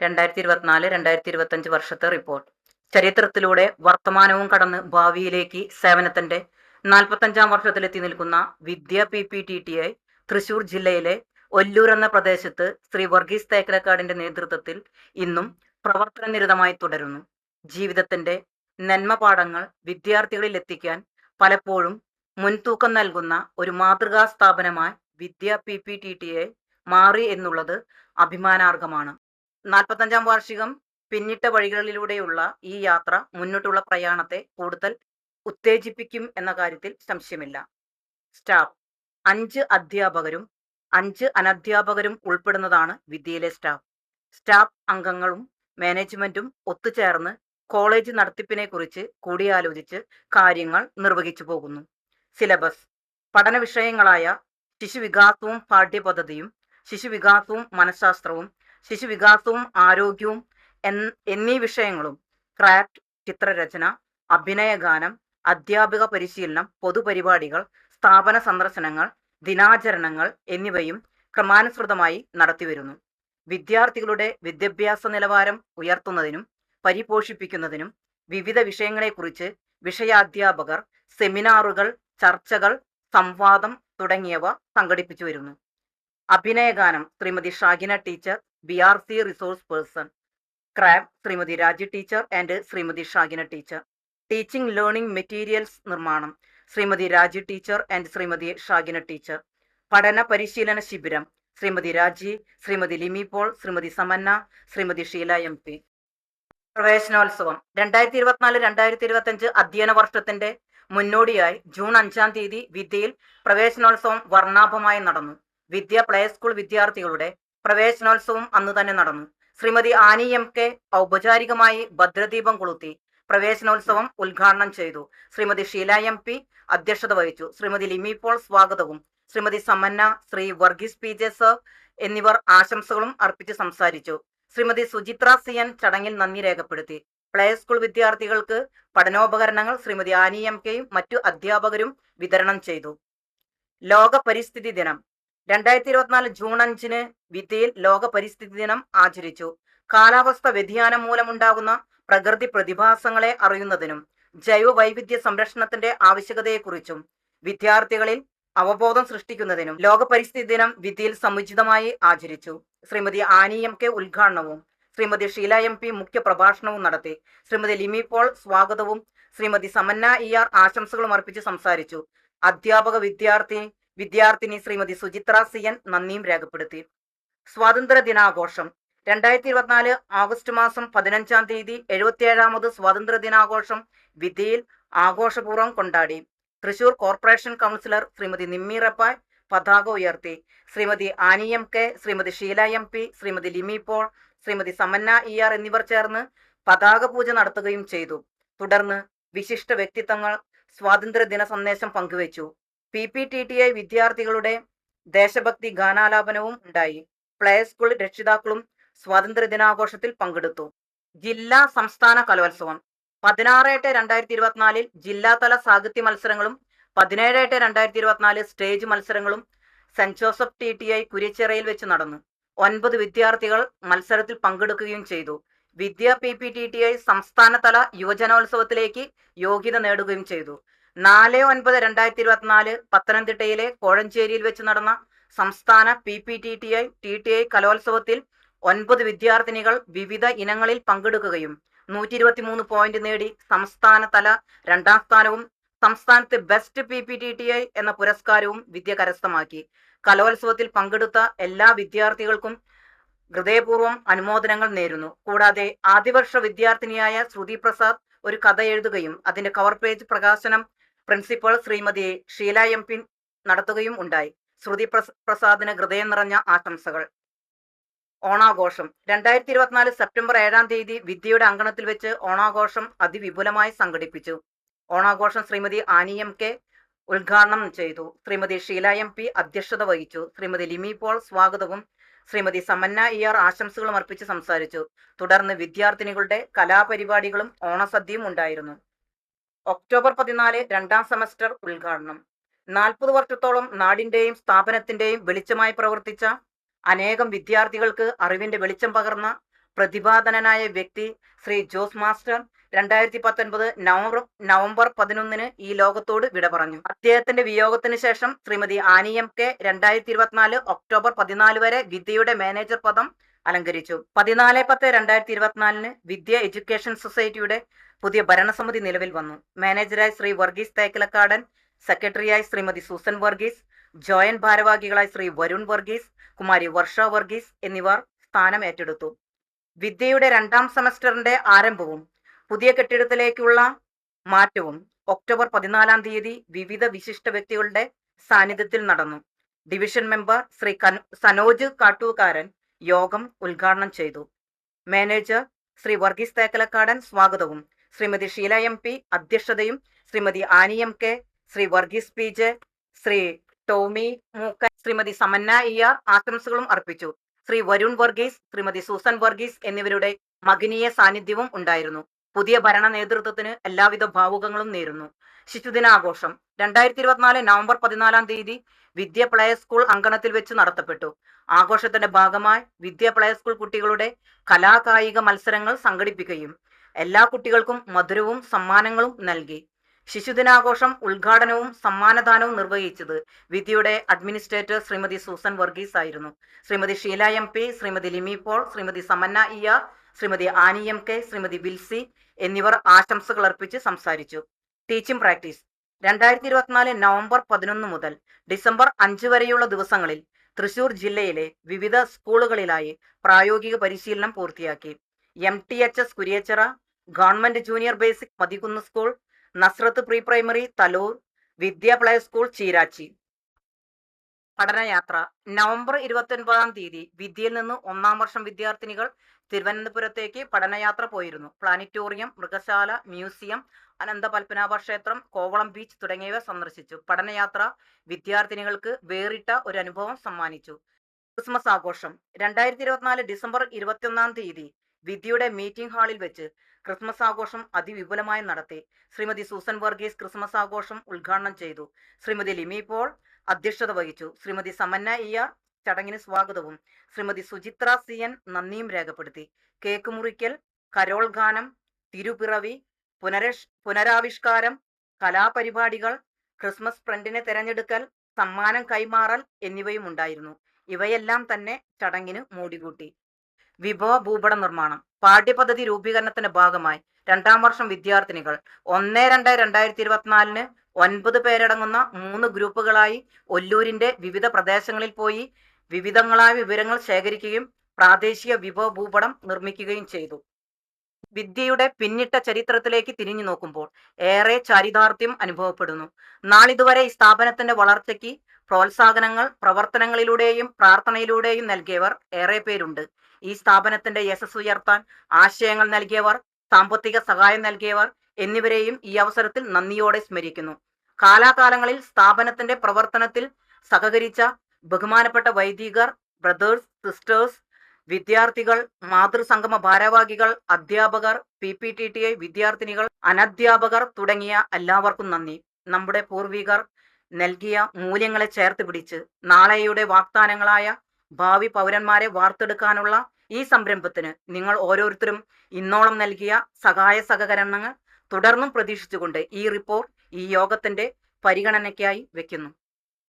2024-2025 വർഷത്തെ റിപ്പോർട്ട്. ചരിത്രത്തിലൂടെ വർത്തമാനവും കടന്ന് ഭാവിയിലേക്ക് സേവനത്തിന്റെ 45-ാം വർഷത്തിലെത്തി നിൽക്കുന്ന വിദ്യ PPTTI തൃശൂർ ജില്ലയിലെ ഒല്ലൂർ എന്ന പ്രദേശത്ത് ശ്രീ വർഗീസ് തേക്കലക്കാടിന്റെ നേതൃത്വത്തിൽ ഇന്നും പ്രവർത്തനനിരതമായി തുടരുന്നു. ജീവിതത്തിന്റെ നന്മപാഠങ്ങൾ വിദ്യാർത്ഥികളിൽ എത്തിക്കാൻ പലപ്പോഴും മുൻതൂക്കം നൽകുന്ന ഒരു മാതൃകാ സ്ഥാപനമായി വിദ്യ PPTTI മാറി എന്നുള്ളത് അഭിമാനാർഹമാണ്. 45-ാം വാർഷികം പിന്നിട്ട വഴികളിലൂടെയുള്ള ഈ യാത്ര മുന്നോട്ടുള്ള പ്രയാണത്തെ കൂടുതൽ ഉത്തേജിപ്പിക്കും എന്ന കാര്യത്തിൽ സംശയമില്ല. സ്റ്റാഫ് 5 അധ്യാപകരും 5 അനധ്യാപകരും ഉൾപ്പെടുന്നതാണ് വിദ്യയിലെ സ്റ്റാഫ്. സ്റ്റാഫ് അംഗങ്ങളും മാനേജ്മെന്റും ഒത്തുചേർന്ന് കോളേജ് നടത്തിപ്പിനെ കുറിച്ച് കൂടിയാലോചിച്ച് കാര്യങ്ങൾ നിർവഹിച്ചു പോകുന്നു. സിലബസ് പഠന വിഷയങ്ങളായ ശിശുവികാസവും പാഠ്യപദ്ധതിയും ശിശുവികാസവും മനഃശാസ്ത്രവും ശിശുവികാസവും ആരോഗ്യവും എന്നീ വിഷയങ്ങളും ക്രാഫ്റ്റ്, ചിത്രരചന, അഭിനയഗാനം, അധ്യാപക പരിശീലനം, പൊതുപരിപാടികൾ, സ്ഥാപന സന്ദർശനങ്ങൾ, ദിനാചരണങ്ങൾ എന്നിവയും ക്രമാനുസൃതമായി നടത്തിവരുന്നു. വിദ്യാർത്ഥികളുടെ വിദ്യാഭ്യാസ നിലവാരം ഉയർത്തുന്നതിനും പരിപോഷിപ്പിക്കുന്നതിനും വിവിധ വിഷയങ്ങളെക്കുറിച്ച് വിഷയാധ്യാപകർ സെമിനാറുകൾ, ചർച്ചകൾ, സംവാദം തുടങ്ങിയവ സംഘടിപ്പിച്ചു വരുന്നു. അഭിനയഗാനം Shrimati Shagina teacher, BRC resource person. Craft Shrimati Raji teacher and Shrimati Shagina teacher. Teaching learning materials നിർമ്മാണം Shrimati Raji teacher and Shrimati Shagina teacher. പഠന പരിശീലന ശിബിരം ശ്രീമതി രാജി, ശ്രീമതി ലിമി പോൾ, ശ്രീമതി സമന്ന, ശ്രീമതി ഷീല MP. പ്രവേശനോത്സവം 2024-2025 അധ്യയന വർഷത്തിന്റെ മുന്നോടിയായി ജൂൺ 5-ാം തീയതി വിദ്യയിൽ പ്രവേശനോത്സവം വർണ്ണാഭമായി നടന്നു. വിദ്യ പ്ലേ സ്കൂൾ വിദ്യാർത്ഥികളുടെ പ്രവേശനോത്സവം അന്ന് തന്നെ നടന്നു. ശ്രീമതി ആനി MK ഔപചാരികമായി ഭദ്രദീപം കൊളുത്തി പ്രവേശനോത്സവം ഉദ്ഘാടനം ചെയ്തു. ശ്രീമതി ഷീല MP അധ്യക്ഷത വഹിച്ചു. ശ്രീമതി ലിമി പോൾ സ്വാഗതവും ശ്രീമതി സമന്ന, ശ്രീ വർഗീസ് PJ സർ എന്നിവർ ആശംസകളും അർപ്പിച്ച് സംസാരിച്ചു. ശ്രീമതി സുചിത്ര CN ചടങ്ങിൽ നന്ദി രേഖപ്പെടുത്തി. പ്ലേ സ്കൂൾ വിദ്യാർത്ഥികൾക്ക് പഠനോപകരണങ്ങൾ ശ്രീമതി ആനി MKയും മറ്റു അധ്യാപകരും വിതരണം ചെയ്തു. ലോക പരിസ്ഥിതി ദിനം 2024 ജൂൺ 5-ന് വിദ്യയിൽ ലോക പരിസ്ഥിതി ദിനം ആചരിച്ചു. കാലാവസ്ഥ വ്യതിയാനം മൂലമുണ്ടാകുന്ന പ്രകൃതി പ്രതിഭാസങ്ങളെ അറിയുന്നതിനും ജൈവ വൈവിധ്യ സംരക്ഷണത്തിന്റെ ആവശ്യകതയെക്കുറിച്ചും വിദ്യാർത്ഥികളിൽ അവബോധം സൃഷ്ടിക്കുന്നതിനും ലോക പരിസ്ഥിതി ദിനം വിദ്യയിൽ സമുചിതമായി ആചരിച്ചു. ശ്രീമതി ആനി MK ഉദ്ഘാടനവും ശ്രീമതി ഷീല MP മുഖ്യ പ്രഭാഷണവും നടത്തി. ശ്രീമതി ലിമി പോൾ സ്വാഗതവും ശ്രീമതി സമന്ന ER ആശംസകളും അർപ്പിച്ച് സംസാരിച്ചു. അധ്യാപക വിദ്യാർത്ഥിനി ശ്രീമതി സുചിത്ര CN നന്ദിയും രേഖപ്പെടുത്തി. സ്വാതന്ത്ര്യ ദിനാഘോഷം 2024 ആഗസ്റ്റ് മാസം 15-ാം തീയതി 77-ാമത് സ്വാതന്ത്ര്യ ദിനാഘോഷം വിദ്യയിൽ ആഘോഷപൂർവ്വം കൊണ്ടാടി. തൃശൂർ കോർപ്പറേഷൻ കൗൺസിലർ ശ്രീമതി നിമ്മി റപ്പായ് പതാക ഉയർത്തി. Shrimati Annie MK, Shrimati Sheela MP, Shrimati Limi Paul, Shrimati Samanna ER എന്നിവർ ചേർന്ന് പതാക പൂജ നടത്തുകയും ചെയ്തു. തുടർന്ന് വിശിഷ്ട വ്യക്തിത്വങ്ങൾ സ്വാതന്ത്ര്യ ദിന സന്ദേശം പങ്കുവച്ചു. PPTTI വിദ്യാർത്ഥികളുടെ ദേശഭക്തി ഗാനാലാപനവും ഉണ്ടായി. പ്ലേ സ്കൂൾ രക്ഷിതാക്കളും സ്വാതന്ത്ര്യ ദിനാഘോഷത്തിൽ പങ്കെടുത്തു. ജില്ലാ സംസ്ഥാന കലോത്സവം 16/8/2024 ജില്ലാതല സാഹിത്യ മത്സരങ്ങളും 17/8/2024 സ്റ്റേജ് മത്സരങ്ങളും സെന്റ് ജോസഫ് TTI കുരിച്ചിറയിൽ വെച്ച് നടന്നു. 9 വിദ്യാർത്ഥികൾ മത്സരത്തിൽ പങ്കെടുക്കുകയും ചെയ്തു. വിദ്യ PPTTI സംസ്ഥാനതല യുവജനോത്സവത്തിലേക്ക് യോഗ്യത നേടുകയും ചെയ്തു. 4/9/2024 പത്തനംതിട്ടയിലെ കോഴഞ്ചേരിയിൽ വെച്ച് നടന്ന സംസ്ഥാന PPTTI കലോത്സവത്തിൽ 9 വിദ്യാർത്ഥിനികൾ വിവിധ ഇനങ്ങളിൽ പങ്കെടുക്കുകയും 123 പോയിന്റ് നേടി സംസ്ഥാനതല 2ാം സ്ഥാനവും സംസ്ഥാനത്തെ ബെസ്റ്റ് PPTTI എന്ന പുരസ്കാരവും വിദ്യ കരസ്ഥമാക്കി. കലോത്സവത്തിൽ പങ്കെടുത്ത എല്ലാ വിദ്യാർത്ഥികൾക്കും ഹൃദയപൂർവ്വം അനുമോദനങ്ങൾ നേരുന്നു. കൂടാതെ ആദ്യവർഷ വിദ്യാർത്ഥിനിയായ ശ്രുതി പ്രസാദ് ഒരു കഥ എഴുതുകയും അതിന്റെ കവർ പേജ് പ്രകാശനം പ്രിൻസിപ്പൽ ശ്രീമതി ഷീല MP നടത്തുകയും ഉണ്ടായി. ശ്രുതി പ്രസാദിന് ഹൃദയം നിറഞ്ഞ ആശംസകൾ. ഓണാഘോഷം 2024 സെപ്റ്റംബർ 7-ാം തീയതി വിദ്യയുടെ അങ്കണത്തിൽ വെച്ച് ഓണാഘോഷം അതിവിപുലമായി സംഘടിപ്പിച്ചു. ഓണാഘോഷം ശ്രീമതി ആനി MK ഉദ്ഘാടനം ചെയ്തു. ശ്രീമതി ഷീല MP അധ്യക്ഷത വഹിച്ചു. ശ്രീമതി ലിമി പോൾ സ്വാഗതവും ശ്രീമതി സമന്ന ER ആശംസകളും അർപ്പിച്ച് സംസാരിച്ചു. തുടർന്ന് വിദ്യാർത്ഥിനികളുടെ കലാപരിപാടികളും ഓണസദ്യയും ഉണ്ടായിരുന്നു. ഒക്ടോബർ 14 2ാം സെമസ്റ്റർ ഉദ്ഘാടനം. 40 വർഷത്തോളം നാടിന്റെയും സ്ഥാപനത്തിന്റെയും വെളിച്ചമായി പ്രവർത്തിച്ച അനേകം വിദ്യാർത്ഥികൾക്ക് അറിവിന്റെ വെളിച്ചം പകർന്ന പ്രതിഭാധനനായ വ്യക്തി ശ്രീ ജോസ് മാസ്റ്റർ 2019 നവംബർ 11 ഈ ലോകത്തോട് വിട പറഞ്ഞു. അദ്ദേഹത്തിന്റെ വിയോഗത്തിന് ശേഷം Shrimati Annie M K 2024 October 14 വരെ വിദ്യയുടെ മാനേജർ പദം അലങ്കരിച്ചു. 14/10/2024 വിദ്യ എഡ്യൂക്കേഷൻ സൊസൈറ്റിയുടെ പുതിയ ഭരണസമിതി നിലവിൽ വന്നു. മാനേജറായി ശ്രീ വർഗീസ് തേക്കിലക്കാടൻ, സെക്രട്ടറിയായി ശ്രീമതി സൂസൻ വർഗീസ്, ജോയിന്റ് ഭാരവാഹികളായി ശ്രീ വരുൺ വർഗീസ്, കുമാരി വർഷ വർഗീസ് എന്നിവർ സ്ഥാനം ഏറ്റെടുത്തു. വിദ്യയുടെ 2ാം സെമസ്റ്ററിന്റെ ആരംഭവും പുതിയ കെട്ടിടത്തിലേക്കുള്ള മാറ്റവും ഒക്ടോബർ 14 വിവിധ വിശിഷ്ട വ്യക്തികളുടെ സാന്നിധ്യത്തിൽ നടന്നു. ഡിവിഷൻ മെമ്പർ ശ്രീ സനോജ് കാട്ടൂക്കാരൻ യോഗം ഉദ്ഘാടനം ചെയ്തു. മാനേജർ ശ്രീ വർഗീസ് തേക്കലക്കാടൻ സ്വാഗതവും ശ്രീമതി ഷീല എം പി അധ്യക്ഷതയും Shrimati Annie M K, Shri Varghese P J, Shri Tomy Mookkan, Shrimati Samanna E R ആശംസകളും അർപ്പിച്ചു. ശ്രീ വരുൺ വർഗീസ്, ശ്രീമതി സൂസൻ വർഗീസ് എന്നിവരുടെ മകനീയ സാന്നിധ്യവും ഉണ്ടായിരുന്നു. പുതിയ ഭരണ നേതൃത്വത്തിന് എല്ലാവിധ ഭാവുകങ്ങളും നേരുന്നു. ശിശുദിനാഘോഷം 2024 നവംബർ 14 വിദ്യ പ്ലേ സ്കൂൾ അങ്കണത്തിൽ വെച്ച് നടത്തപ്പെട്ടു. ആഘോഷത്തിന്റെ ഭാഗമായി വിദ്യ പ്ലേ സ്കൂൾ കുട്ടികളുടെ കലാകായിക മത്സരങ്ങൾ സംഘടിപ്പിക്കുകയും എല്ലാ കുട്ടികൾക്കും മധുരവും സമ്മാനങ്ങളും നൽകി. ശിശുദിനാഘോഷം ഉദ്ഘാടനവും സമ്മാനദാനവും നിർവഹിച്ചത് വിദ്യയുടെ അഡ്മിനിസ്ട്രേറ്റർ ശ്രീമതി സൂസൻ വർഗീസ് ആയിരുന്നു. Shrimati Sheela M P, Shrimati Limi Paul, Shrimati Samanna E R, Shrimati Annie M K, Shrimati Wilsy എന്നിവർ ആശംസകൾ അർപ്പിച്ച് സംസാരിച്ചു. ടീച്ചിംഗ് പ്രാക്ടീസ് 2024 നവംബർ 11 മുതൽ ഡിസംബർ 5 വരെയുള്ള ദിവസങ്ങളിൽ തൃശൂർ ജില്ലയിലെ വിവിധ സ്കൂളുകളിലായി പ്രായോഗിക പരിശീലനം പൂർത്തിയാക്കി. MTHS Kuriachira, government junior basic Mathikunnu school, Nazareth pre primary Thalore, Vidya play school Cheerachi. പഠനയാത്ര നവംബർ 29 വിദ്യയിൽ നിന്ന് 1ാം വർഷം വിദ്യാർത്ഥിനികൾ തിരുവനന്തപുരത്തേക്ക് പഠനയാത്ര പോയിരുന്നു. പ്ലാനറ്റോറിയം, മൃഗശാല, മ്യൂസിയം, അനന്തപത്മനാഭ ക്ഷേത്രം, കോവളം ബീച്ച് തുടങ്ങിയവ സന്ദർശിച്ചു. പഠനയാത്ര വിദ്യാർത്ഥിനികൾക്ക് വേറിട്ട ഒരു അനുഭവം സമ്മാനിച്ചു. ക്രിസ്മസ് ആഘോഷം 2024 ഡിസംബർ 21 വിദ്യയുടെ മീറ്റിംഗ് ഹാളിൽ വെച്ച് ക്രിസ്മസ് ആഘോഷം അതിവിപുലമായി നടത്തി. ശ്രീമതി സൂസൻ വർഗീസ് ക്രിസ്മസ് ആഘോഷം ഉദ്ഘാടനം ചെയ്തു. ശ്രീമതി ലിമി പോൾ അധ്യക്ഷത വഹിച്ചു. ശ്രീമതി സമന്ന ഇയാർ ചടങ്ങിന് സ്വാഗതവും ശ്രീമതി സുചിത്ര CN നന്ദിയും രേഖപ്പെടുത്തി. കേക്ക് മുറിക്കൽ, കരോൾ ഗാനം, തിരുപ്പിറവി, പുനരാവിഷ്കാരം, കലാപരിപാടികൾ, ക്രിസ്മസ് ഫ്രണ്ടിനെ തെരഞ്ഞെടുക്കൽ, സമ്മാനം കൈമാറൽ എന്നിവയും ഉണ്ടായിരുന്നു. ഇവയെല്ലാം തന്നെ ചടങ്ങിന് മോടികൂട്ടി. വിഭവ ഭൂപട നിർമ്മാണം പാഠ്യപദ്ധതി രൂപീകരണത്തിന്റെ ഭാഗമായി 2ാം വർഷം വിദ്യാർത്ഥിനികൾ 1/2/2024 9 പേരടങ്ങുന്ന 3 ഗ്രൂപ്പുകളായി ഒല്ലൂരിന്റെ വിവിധ പ്രദേശങ്ങളിൽ പോയി വിവിധങ്ങളായ വിവരങ്ങൾ ശേഖരിക്കുകയും പ്രാദേശിക വിഭവ ഭൂപടം നിർമ്മിക്കുകയും ചെയ്തു. വിദ്യയുടെ പിന്നിട്ട ചരിത്രത്തിലേക്ക് തിരിഞ്ഞു നോക്കുമ്പോൾ ഏറെ ചാരിതാർത്ഥ്യം അനുഭവപ്പെടുന്നു. നാളിതുവരെ ഈ സ്ഥാപനത്തിന്റെ വളർച്ചയ്ക്ക് പ്രോത്സാഹനങ്ങൾ പ്രവർത്തനങ്ങളിലൂടെയും പ്രാർത്ഥനയിലൂടെയും നൽകിയവർ ഏറെ പേരുണ്ട്. ഈ സ്ഥാപനത്തിന്റെ യശസ് ഉയർത്താൻ ആശയങ്ങൾ നൽകിയവർ, സാമ്പത്തിക സഹായം നൽകിയവർ എന്നിവരെയും ഈ അവസരത്തിൽ നന്ദിയോടെ സ്മരിക്കുന്നു. കാലാകാലങ്ങളിൽ സ്ഥാപനത്തിന്റെ പ്രവർത്തനത്തിൽ സഹകരിച്ച ബഹുമാനപ്പെട്ട വൈദികർ, ബ്രദേഴ്സ്, സിസ്റ്റേഴ്സ്, വിദ്യാർത്ഥികൾ, മാതൃസംഗമ ഭാരവാഹികൾ, അധ്യാപകർ, PPTTI വിദ്യാർത്ഥിനികൾ, അനധ്യാപകർ തുടങ്ങിയ എല്ലാവർക്കും നന്ദി. നമ്മുടെ പൂർവികർ നൽകിയ മൂല്യങ്ങളെ ചേർത്ത് പിടിച്ച് നാളെയുടെ വാഗ്ദാനങ്ങളായ ഭാവി പൗരന്മാരെ വാർത്തെടുക്കാനുള്ള ഈ സംരംഭത്തിന് നിങ്ങൾ ഓരോരുത്തരും ഇന്നോളം നൽകിയ സഹായ സഹകരണങ്ങൾ തുടർന്നും പ്രതീക്ഷിച്ചുകൊണ്ട് ഈ റിപ്പോർട്ട് ഈ യോഗത്തിന്റെ പരിഗണനയ്ക്കായി വെക്കുന്നു.